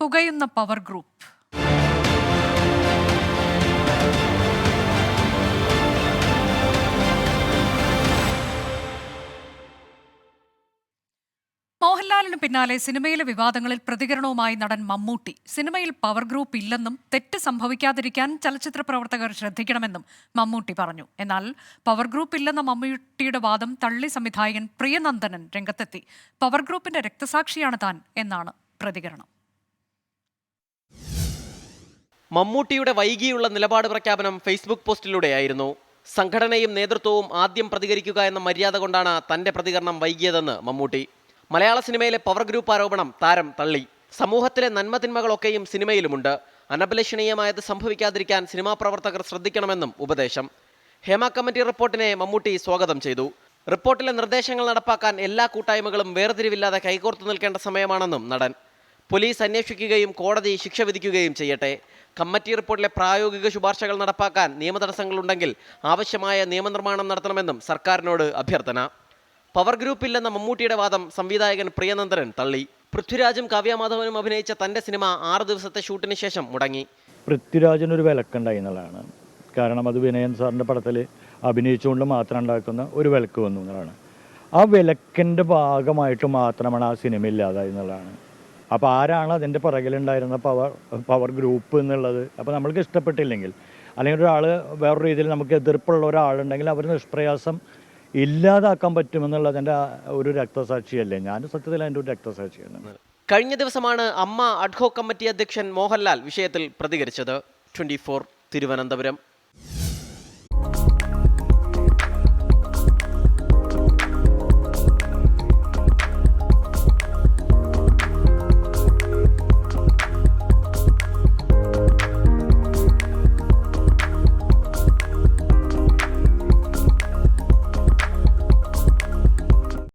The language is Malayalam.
പുകയുന്ന പവർ ഗ്രൂപ്പ്. മോഹൻലാലിന് പിന്നാലെ സിനിമയിലെ വിവാദങ്ങളിൽ പ്രതികരണവുമായി നടൻ മമ്മൂട്ടി. സിനിമയിൽ പവർ ഗ്രൂപ്പ് ഇല്ലെന്നും തെറ്റ് സംഭവിക്കാതിരിക്കാൻ ചലച്ചിത്ര പ്രവർത്തകർ ശ്രദ്ധിക്കണമെന്നും മമ്മൂട്ടി പറഞ്ഞു. എന്നാൽ പവർ ഗ്രൂപ്പ് ഇല്ലെന്ന മമ്മൂട്ടിയുടെ വാദം തള്ളി സംവിധായകൻ പ്രിയനന്ദനൻ രംഗത്തെത്തി. പവർ ഗ്രൂപ്പിന്റെ രക്തസാക്ഷിയാണ് താൻ എന്നാണ് പ്രതികരണം. മമ്മൂട്ടിയുടെ വൈകിയുള്ള നിലപാട് പ്രഖ്യാപനം ഫേസ്ബുക്ക് പോസ്റ്റിലൂടെയായിരുന്നു. സംഘടനയും നേതൃത്വവും ആദ്യം പ്രതികരിക്കുക എന്ന മര്യാദ കൊണ്ടാണ് തന്റെ പ്രതികരണം വൈകിയതെന്ന് മമ്മൂട്ടി. മലയാള സിനിമയിലെ പവർ ഗ്രൂപ്പ് ആരോപണം താരം തള്ളി. സമൂഹത്തിലെ നന്മതിന്മകളൊക്കെയും സിനിമയിലുമുണ്ട്. അനഭിലഷണീയമായത് സംഭവിക്കാതിരിക്കാൻ സിനിമാ പ്രവർത്തകർ ശ്രദ്ധിക്കണമെന്നും ഉപദേശം. ഹേമ കമ്മിറ്റി റിപ്പോർട്ടിനെ മമ്മൂട്ടി സ്വാഗതം ചെയ്തു. റിപ്പോർട്ടിലെ നിർദ്ദേശങ്ങൾ നടപ്പാക്കാൻ എല്ലാ കൂട്ടായ്മകളും വേർതിരിവില്ലാതെ കൈകോർത്തു നിൽക്കേണ്ട സമയമാണെന്നും നടൻ. പോലീസ് അന്വേഷിക്കുകയും കോടതി ശിക്ഷ വിധിക്കുകയും ചെയ്യട്ടെ. കമ്മിറ്റി റിപ്പോർട്ടിലെ പ്രായോഗിക ശുപാർശകൾ നടപ്പാക്കാൻ നിയമതടസ്സങ്ങളുണ്ടെങ്കിൽ ആവശ്യമായ നിയമനിർമ്മാണം നടത്തണമെന്നും സർക്കാരിനോട് അഭ്യർത്ഥന. പവർ ഗ്രൂപ്പില്ലെന്ന മമ്മൂട്ടിയുടെ വാദം സംവിധായകൻ പ്രിയനന്ദനൻ തള്ളി. പൃഥ്വിരാജും കാവ്യമാധവനും അഭിനയിച്ച തന്റെ സിനിമ 6 ദിവസത്തെ ഷൂട്ടിന് ശേഷം മുടങ്ങി. പൃഥ്വിരാജിനൊരു വിലക്കുണ്ടായി എന്നുള്ളതാണ്. കാരണം അത് വിനയൻ സാറിൻ്റെ പടത്തിൽ അഭിനയിച്ചുകൊണ്ട് മാത്രം ഉണ്ടാക്കുന്ന ഒരു വിലക്ക് വന്നു എന്നുള്ളതാണ്. ആ വിലക്കിൻ്റെ ഭാഗമായിട്ട് മാത്രമാണ് ആ സിനിമ ഇല്ലാതായി എന്നുള്ളതാണ്. അപ്പോൾ ആരാണ് അതിൻ്റെ പുറകിലുണ്ടായിരുന്ന പവർ ഗ്രൂപ്പ് എന്നുള്ളത് അപ്പോൾ നമ്മൾക്ക് ഇഷ്ടപ്പെട്ടില്ലെങ്കിൽ, അല്ലെങ്കിൽ ഒരാൾ വേറൊരു രീതിയിൽ നമുക്ക് എതിർപ്പുള്ള ഒരാളുണ്ടെങ്കിൽ അവർ നിഷ്പ്രയാസം ഇല്ലാതാക്കാൻ പറ്റുമെന്നുള്ളതിൻ്റെ ഒരു രക്തസാക്ഷിയല്ലേ ഞാൻ. സത്യത്തിൽ അതിൻ്റെ ഒരു രക്തസാക്ഷിയാണ്. കഴിഞ്ഞ ദിവസമാണ് അമ്മ അഡ്ഹോക് കമ്മിറ്റി അധ്യക്ഷൻ മോഹൻലാൽ വിഷയത്തിൽ പ്രതികരിച്ചത്. 24 തിരുവനന്തപുരം.